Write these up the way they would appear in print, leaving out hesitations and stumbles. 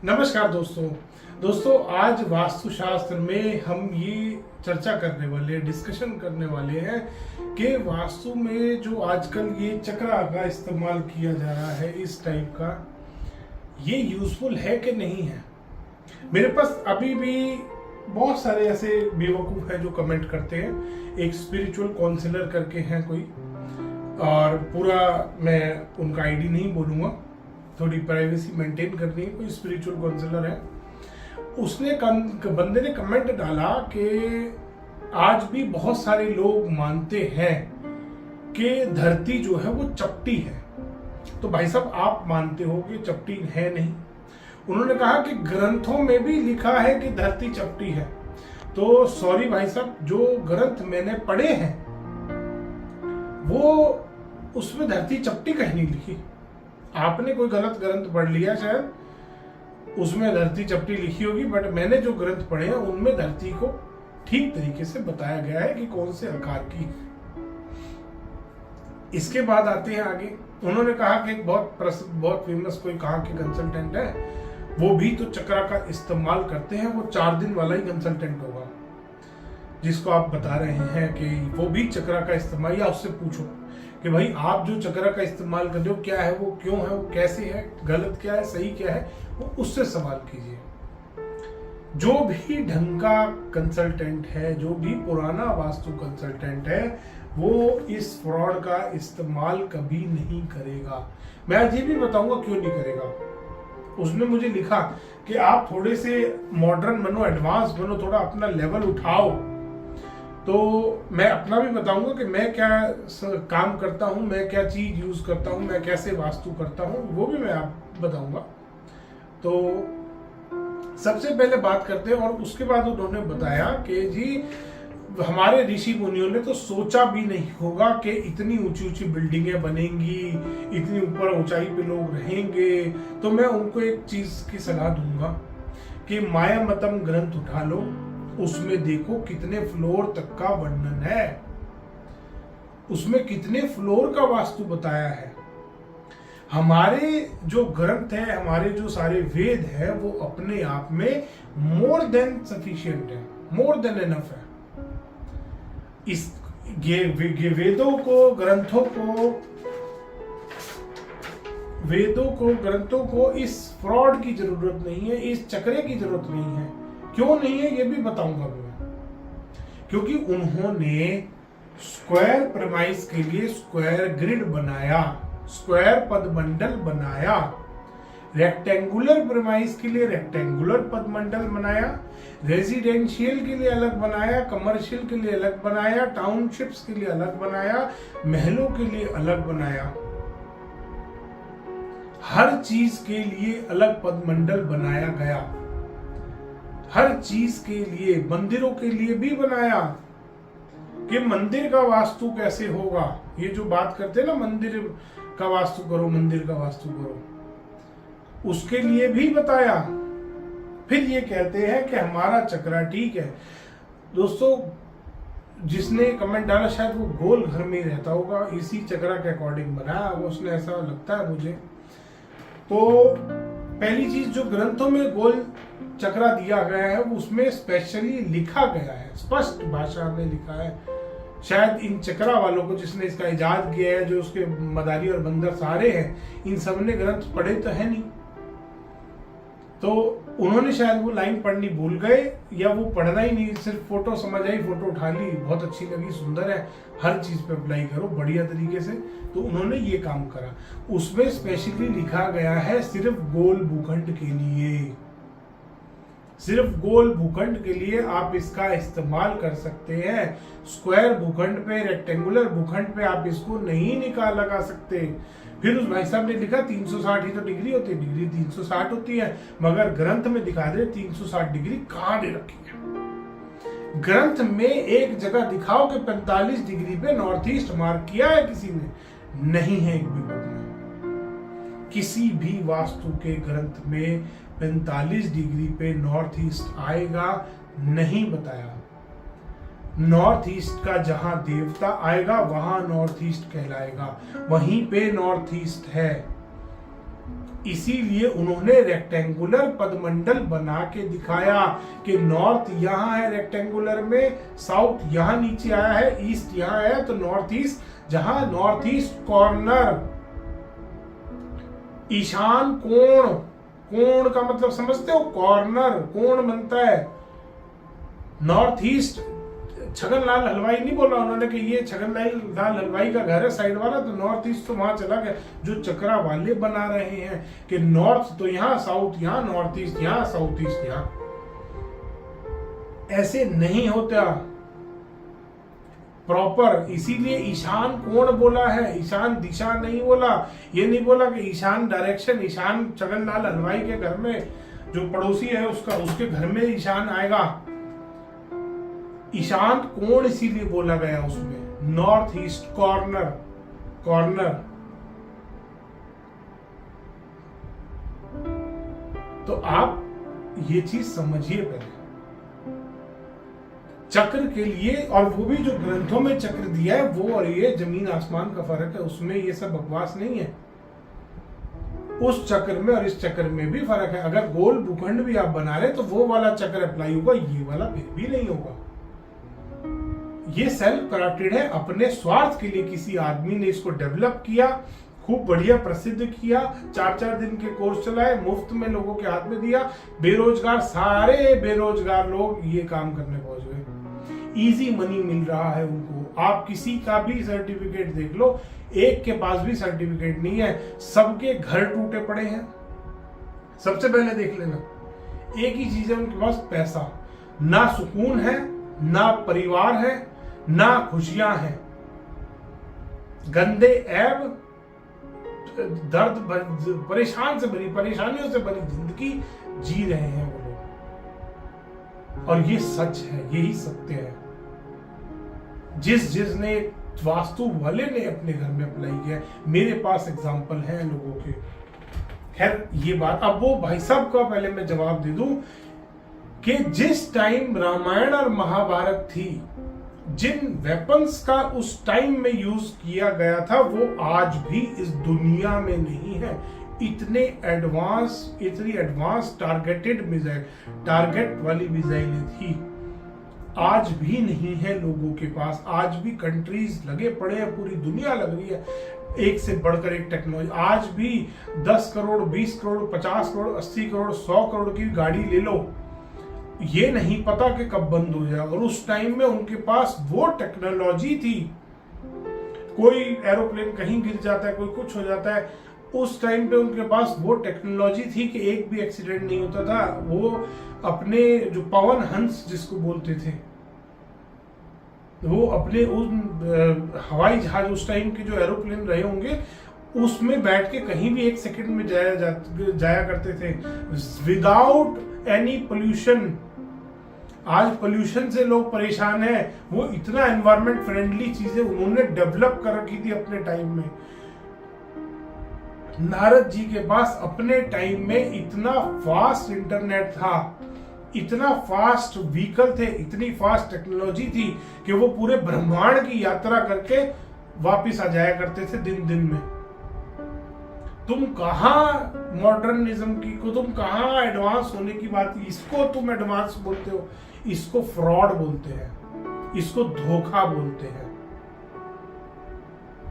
नमस्कार दोस्तों आज वास्तुशास्त्र में हम ये चर्चा करने वाले डिस्कशन करने वाले हैं कि वास्तु में जो आजकल ये चक्रा का इस्तेमाल किया जा रहा है इस टाइप का, ये यूजफुल है कि नहीं है। मेरे पास अभी भी बहुत सारे ऐसे बेवकूफ़ हैं जो कमेंट करते हैं। एक स्पिरिचुअल काउंसलर करके हैं कोई, और पूरा मैं उनका आईडी नहीं बोलूँगा, थोड़ी प्राइवेसी मेंटेन करनी है। कोई स्पिरिचुअल काउंसलर है, उसने बंदे ने कमेंट डाला कि आज भी बहुत सारे लोग मानते हैं कि धरती जो है वो चपटी है। तो भाई साहब, आप मानते हो कि चपटी है नहीं? उन्होंने कहा कि ग्रंथों में भी लिखा है कि धरती चपटी है। तो सॉरी भाई साहब, जो ग्रंथ मैंने पढ़े हैं वो उसमें धरती चपटी कहीं नहीं लिखी। आपने कोई गलत ग्रंथ पढ़ लिया, शायद उसमें धरती चपटी लिखी होगी, बट मैंने जो ग्रंथ पढ़े हैं उनमें धरती को ठीक तरीके से बताया गया है कि कौन से आकार की। इसके बाद आते हैं आगे। उन्होंने कहा कि एक बहुत फेमस कोई कहाँ के कंसल्टेंट है, वो भी तो चक्रा का इस्तेमाल करते हैं। वो 4 दिन वाला ही कंसल्टेंट होगा जिसको आप बता रहे हैं कि वो भी चक्रा का इस्तेमाल, या उससे पूछो कि भाई आप जो चक्रा का इस्तेमाल कर रहे हो क्या है, वो क्यों है, वो कैसे है, गलत क्या है, सही क्या है, वो उससे सवाल कीजिए। जो भी ढंग का कंसल्टेंट है, जो भी पुराना वास्तु कंसल्टेंट है, वो इस फ्रॉड का इस्तेमाल कभी नहीं करेगा। मैं आज ये भी बताऊंगा क्यों नहीं करेगा। उसने मुझे लिखा कि आप थोड़े से मॉडर्न बनो, एडवांस बनो, थोड़ा अपना लेवल उठाओ। तो मैं अपना भी बताऊंगा कि मैं क्या काम करता हूं, मैं क्या चीज यूज करता हूं, मैं कैसे वास्तु करता हूं, वो भी मैं आप बताऊंगा। तो सबसे पहले बात करते हैं, और उसके बाद उन्होंने बताया कि जी हमारे ऋषि मुनियों ने तो सोचा भी नहीं होगा कि इतनी ऊंची ऊंची बिल्डिंगें बनेंगी, इतनी ऊपर ऊंचाई पे लोग रहेंगे। तो मैं उनको एक चीज की सलाह दूंगा कि मायामतम ग्रंथ उठा लो, उसमें देखो कितने फ्लोर तक का वर्णन है, उसमें कितने फ्लोर का वास्तु बताया है। हमारे जो ग्रंथ है, हमारे जो सारे वेद है, वो अपने आप में मोर देन सफिशिएंट है, मोर देन इनफ है। इस वेदों को, ग्रंथों को इस फ्रॉड की जरूरत नहीं है, इस चक्रे की जरूरत नहीं है। क्यों नहीं है ये भी बताऊंगा मैं। क्योंकि उन्होंने स्क्वायर प्रेमाइस के लिए स्क्वायर ग्रिड बनाया, स्क्वायर पदमंडल बनाया, रेक्टेंगुलर प्रेमाइस के लिए रेक्टेंगुलर पदमंडल बनाया, रेजिडेंशियल के लिए अलग बनाया, कमर्शियल के लिए अलग बनाया, टाउनशिप्स के लिए अलग बनाया, महलों के लिए अलग बनाया। हर चीज के लिए अलग पदमंडल बनाया गया, हर चीज के लिए। मंदिरों के लिए भी बनाया कि मंदिर का वास्तु कैसे होगा। ये जो बात करते हैं ना, मंदिर का वास्तु करो, मंदिर का वास्तु करो, उसके लिए भी बताया। फिर ये कहते हैं कि हमारा चक्रा ठीक है। दोस्तों, जिसने कमेंट डाला शायद वो गोल घर में ही रहता होगा, इसी चक्रा के अकॉर्डिंग बनाया उसने, ऐसा लगता है मुझे। तो पहली चीज, जो ग्रंथों में गोल चक्रा दिया गया है उसमें स्पेशली लिखा गया है, स्पष्ट भाषा में लिखा है। शायद इन चक्रा वालों को, जिसने इसका इजाद किया है, जो उसके मदारी और बंदर सारे हैं, इन सब ने ग्रंथ पढ़े तो है नहीं। तो उन्होंने शायद वो लाइन पढ़नी भूल गए, या वो पढ़ना ही नहीं, सिर्फ फोटो समझ आई, फोटो उठा ली, बहुत अच्छी लगी, सुंदर है, हर चीज पे अप्लाई करो बढ़िया तरीके से। तो उन्होंने ये काम करा। उसमें स्पेशली लिखा गया है सिर्फ गोल भूखंड के लिए, सिर्फ गोल भूखंड के लिए आप इसका इस्तेमाल कर सकते हैं। स्क्वायर भूखंड पे, रेक्टेंगुलर भूखंड पे आप इसको नहीं लगा सकते। फिर उस भाई साहब ने लिखा 360 ही तो डिग्री होती है, डिग्री 360 होती है, मगर ग्रंथ में दिखा दे 360 डिग्री कहाँ दे रखी है। ग्रंथ में एक जगह दिखाओ कि 45 डिग्री पे नॉर्थ ईस्ट मार्क किया है किसी ने? नहीं है एक भी बुक में। किसी भी वास्तु के ग्रंथ में 45 डिग्री पे नॉर्थ ईस्ट आएगा नहीं बताया। नॉर्थ ईस्ट का जहां देवता आएगा वहां नॉर्थ ईस्ट कहलाएगा, वहीं पे नॉर्थ ईस्ट है। इसीलिए उन्होंने रेक्टेंगुलर पदमंडल बना के दिखाया कि नॉर्थ यहां है रेक्टेंगुलर में, साउथ यहां नीचे आया है, ईस्ट यहां है, तो नॉर्थ ईस्ट, जहां नॉर्थ ईस्ट कॉर्नर, ईशान कोण, कोण का मतलब समझते हो, कॉर्नर कोण बनता है। नॉर्थ ईस्ट, छगनलाल हलवाई नहीं बोला उन्होंने कि ये छगनलाल हलवाई का घर है साइड वाला, तो नॉर्थ ईस्ट तो वहां चला गया। जो चक्रा वाले बना रहे हैं कि नॉर्थ तो यहां, साउथ यहां, नॉर्थ ईस्ट यहां, साउथ ईस्ट यहां, ऐसे नहीं होता प्रॉपर। इसीलिए ईशान कोण बोला है, ईशान दिशा नहीं बोला। ये नहीं बोला कि ईशान डायरेक्शन, ईशान छगनलाल हलवाई के घर में जो पड़ोसी है उसका, उसके घर में ईशान आएगा। ईशान कोण इसीलिए बोला गया उसमें, नॉर्थ ईस्ट कॉर्नर, कॉर्नर। तो आप ये चीज समझिए पहले, चक्र के लिए, और वो भी जो ग्रंथों में चक्र दिया है वो और ये जमीन आसमान का फर्क है, उसमें ये सब बकवास नहीं है। उस चक्र में और इस चक्र में भी फर्क है। अगर गोल भूखंड भी आप बना रहे तो वो वाला चक्र अप्लाई होगा, ये वाला फिर भी नहीं होगा। ये सेल्फ करेक्टेड है, अपने स्वार्थ के लिए किसी आदमी ने इसको डेवलप किया, खूब बढ़िया प्रसिद्ध किया, 4-4 दिन के कोर्स चलाए, मुफ्त में लोगों के हाथ में दिया, बेरोजगार, सारे बेरोजगार लोग ये काम करने पहुंच गए, इजी मनी मिल रहा है उनको। आप किसी का भी सर्टिफिकेट देख लो, एक के पास भी सर्टिफिकेट नहीं है, सबके घर टूटे पड़े हैं। सबसे पहले देख लेना, एक ही चीज है उनके पास, पैसा। ना सुकून है, ना परिवार है, ना खुशियां हैं, गंदे ऐब, दर्द, परेशान से भरी, परेशानियों से भरी जिंदगी जी रहे हैं वो लोग। और ये सच है, यही सत्य है। जिसने वास्तु वाले ने अपने घर में अप्लाई किया, मेरे पास एग्जांपल हैं लोगों के। खैर ये बात, अब वो भाई साहब का पहले मैं जवाब दे दूं कि जिस टाइम रामायण और महाभारत थी, जिन वेपन्स का उस टाइम में यूज किया गया था वो आज भी इस दुनिया में नहीं है। इतनी एडवांस टारगेटेड मिसाइल, टारगेट वाली मिसाइलें थी, आज भी नहीं है लोगों के पास। आज भी कंट्रीज लगे पड़े हैं, पूरी दुनिया लग रही है एक से बढ़कर एक टेक्नोलॉजी। आज भी 10 करोड़, 20 करोड़, 50 करोड़, 80 करोड़, 100 करोड़ की गाड़ी ले लो, ये नहीं पता कि कब बंद हो जाए। और उस टाइम में उनके पास वो टेक्नोलॉजी थी, कोई एरोप्लेन कहीं गिर जाता है, कोई कुछ हो जाता है, उस टाइम पे उनके पास वो टेक्नोलॉजी थी कि एक भी एक्सीडेंट नहीं होता था। वो अपने जो पवन हंस जिसको बोलते थे, वो अपने उन हवाई जहाज, उस टाइम के जो एरोप्लेन रहे होंगे, उसमें बैठ के कहीं भी 1 सेकंड में जाया करते थे विदाउट एनी पोल्यूशन। आज पोल्यूशन से लोग परेशान हैं, वो इतना एनवायरमेंट फ्रेंडली चीजें उन्होंने डेवलप कर रखी थी अपने टाइम में। नारद जी के पास अपने टाइम में इतना फास्ट इंटरनेट था, इतना फास्ट व्हीकल थे, इतनी फास्ट टेक्नोलॉजी थी कि वो पूरे ब्रह्मांड की यात्रा करके वापिस आ जाया करते थे दिन दिन में। तुम कहां मॉडर्निज्म की को, तुम कहां एडवांस होने की बात, इसको तुम एडवांस बोलते हो, इसको फ्रॉड बोलते हैं, इसको धोखा बोलते हैं।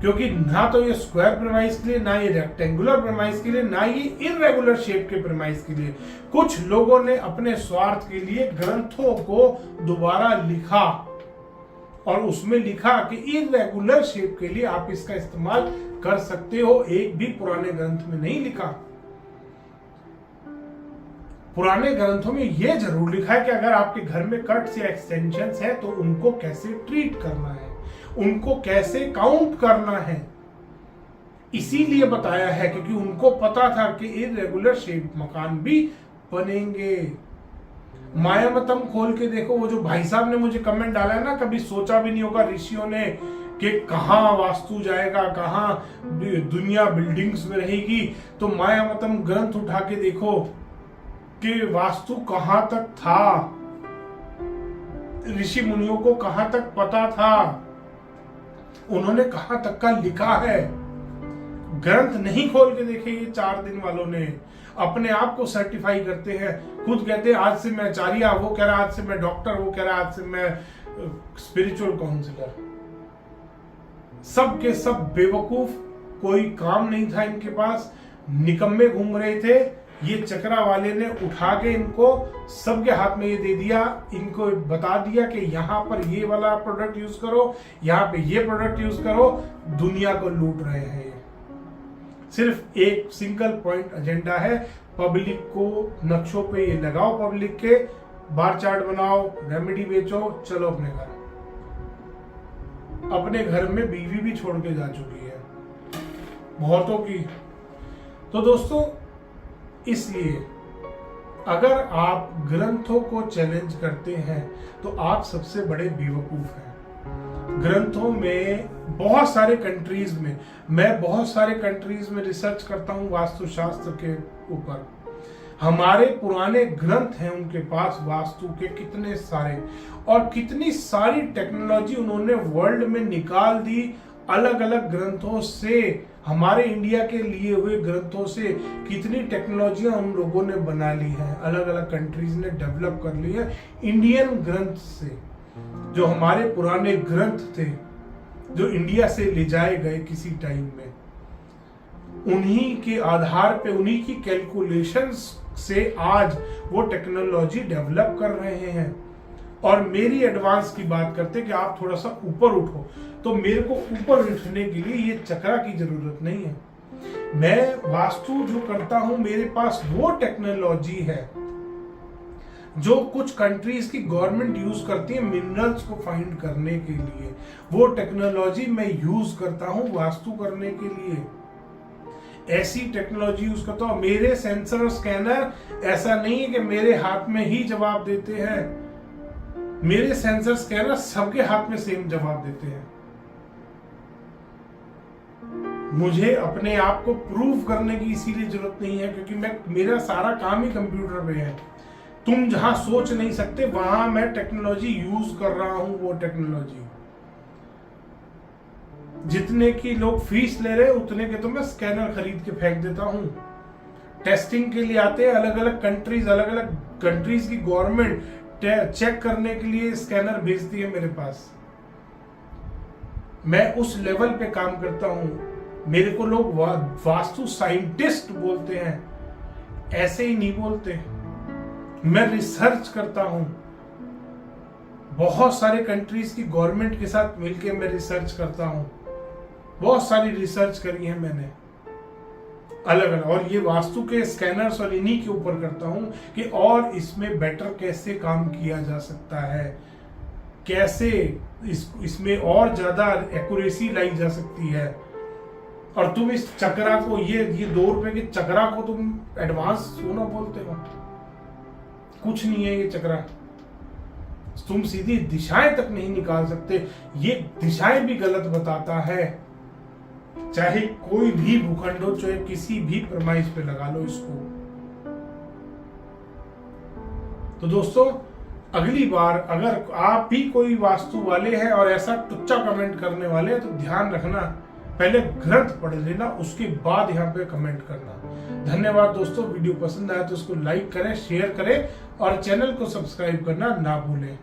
क्योंकि ना तो ये स्क्वायर प्रेमाइस के लिए, ना ये रेक्टेंगुलर प्रेमाइस के लिए, ना ये इररेगुलर शेप के प्रेमाइस के लिए। कुछ लोगों ने अपने स्वार्थ के लिए ग्रंथों को दोबारा लिखा और उसमें लिखा कि इररेगुलर शेप के लिए आप इसका इस्तेमाल कर सकते हो। एक भी पुराने ग्रंथ में नहीं लिखा। पुराने ग्रंथों में यह जरूर लिखा है कि अगर आपके घर में कट्स या एक्सटेंशंस है तो उनको कैसे ट्रीट करना है, उनको कैसे काउंट करना है। इसीलिए बताया है क्योंकि उनको पता था कि इररेगुलर शेप मकान भी बनेंगे। मायामतम खोल के देखो, वो जो भाई साहब ने मुझे कमेंट डाला है ना, कभी सोचा भी नहीं होगा ऋषियों ने कि कहां वास्तु जाएगा, कहां दुनिया बिल्डिंग्स में रहेगी। तो मायामतम ग्रंथ उठा के देखो कि वास्तु कहां तक था, ऋषि मुनियों को कहां तक पता था, उन्होंने कहां तक का लिखा है। ग्रंथ नहीं खोल के देखे ये 4 दिन वालों ने, अपने आप को सर्टिफाई करते हैं, खुद कहते हैं आज से मैं आचार्य, वो कह रहा आज से मैं डॉक्टर, वो कह रहा आज से मैं स्पिरिचुअल काउंसलर। सब के सब बेवकूफ, कोई काम नहीं था इनके पास, निकम्मे घूम रहे थे। ये चक्रा वाले ने उठा के इनको सबके हाथ में ये दे दिया, इनको बता दिया कि यहाँ पर ये वाला प्रोडक्ट यूज करो, यहाँ पे ये प्रोडक्ट यूज करो। दुनिया को लूट रहे हैं ये। सिर्फ एक सिंगल पॉइंट एजेंडा है, पब्लिक को नक्शों पे ये लगाओ, पब्लिक के बार चार्ट बनाओ, रेमेडी बेचो, चलो अपने घर। अपने घर में बीवी भी छोड़ के जा चुकी है बहुतों की। तो दोस्तों, इसलिए अगर आप ग्रंथों को चैलेंज करते हैं तो आप सबसे बड़े बेवकूफ हैं। ग्रंथों में बहुत सारे कंट्रीज में, मैं बहुत सारे कंट्रीज में रिसर्च करता हूं वास्तुशास्त्र के ऊपर। हमारे पुराने ग्रंथ हैं उनके पास वास्तु के कितने सारे, और कितनी सारी टेक्नोलॉजी उन्होंने वर्ल्ड में निकाल दी। अलग अलग ग्रंथों से, हमारे इंडिया के लिए हुए ग्रंथों से कितनी टेक्नोलॉजियां उन लोगों ने बना ली हैं, अलग अलग कंट्रीज ने डेवलप कर ली है इंडियन ग्रंथ से। जो हमारे पुराने ग्रंथ थे जो इंडिया से ले जाए गए किसी टाइम में, उन्हीं के आधार पे, उन्हीं की कैलकुलेशंस से आज वो टेक्नोलॉजी डेवलप कर रहे हैं। और मेरी एडवांस की बात करते कि आप थोड़ा सा ऊपर उठो, तो मेरे को ऊपर उठने के लिए ये चक्रा की जरूरत नहीं है। मैं वास्तु जो करता हूं, मेरे पास वो टेक्नोलॉजी है जो कुछ कंट्रीज की गवर्नमेंट यूज करती है मिनरल्स को फाइंड करने के लिए। वो टेक्नोलॉजी मैं यूज करता हूं वास्तु करने के लिए। ऐसी टेक्नोलॉजी यूज करता हूं। मेरे सेंसर और स्कैनर ऐसा नहीं है कि मेरे हाथ में ही जवाब देते हैं। मेरे सेंसर स्कैनर सबके हाथ में सेम जवाब देते हैं। मुझे अपने आप को प्रूव करने की इसीलिए जरूरत नहीं है क्योंकि मेरा सारा काम ही कंप्यूटर पे है। तुम जहां सोच नहीं सकते वहां मैं टेक्नोलॉजी यूज कर रहा हूं। वो टेक्नोलॉजी जितने की लोग फीस ले रहे उतने के तो मैं स्कैनर खरीद के फेंक देता हूं। टेस्टिंग के लिए आते हैं अलग अलग कंट्रीज की गवर्नमेंट चेक करने के लिए स्कैनर भेजती है मेरे पास। मैं उस लेवल पे काम करता हूं। मेरे को लोग वास्तु साइंटिस्ट बोलते हैं, ऐसे ही नहीं बोलते। मैं रिसर्च करता हूं। बहुत सारे कंट्रीज की गवर्नमेंट के साथ मिलकर मैं रिसर्च करता हूं। बहुत सारी रिसर्च करी है मैंने अलग अलग, और ये वास्तु के स्कैनर्स और इन्हीं के ऊपर करता हूं कि और इसमें बेटर कैसे काम किया जा सकता है, कैसे इसमें और ज्यादा एक्यूरेसी लाई जा सकती है। और तुम इस चक्रा को, ये 2 रुपए के चक्रा को तुम एडवांस सोना बोलते हो। कुछ नहीं है ये चक्रा। तुम सीधी दिशाएं तक नहीं निकाल सकते। ये दिशाएं भी गलत बताता है। चाहे कोई भी भूखंड हो, चाहे किसी भी प्रमाइस पे लगा लो इसको। तो दोस्तों, अगली बार अगर आप भी कोई वास्तु वाले हैं और ऐसा टुच्चा कमेंट करने वाले हैं तो ध्यान रखना, पहले ग्रंथ पढ़ लेना, उसके बाद यहाँ पे कमेंट करना। धन्यवाद दोस्तों। वीडियो पसंद आया तो उसको लाइक करें, शेयर करें और चैनल को सब्सक्राइब करना ना भूलें।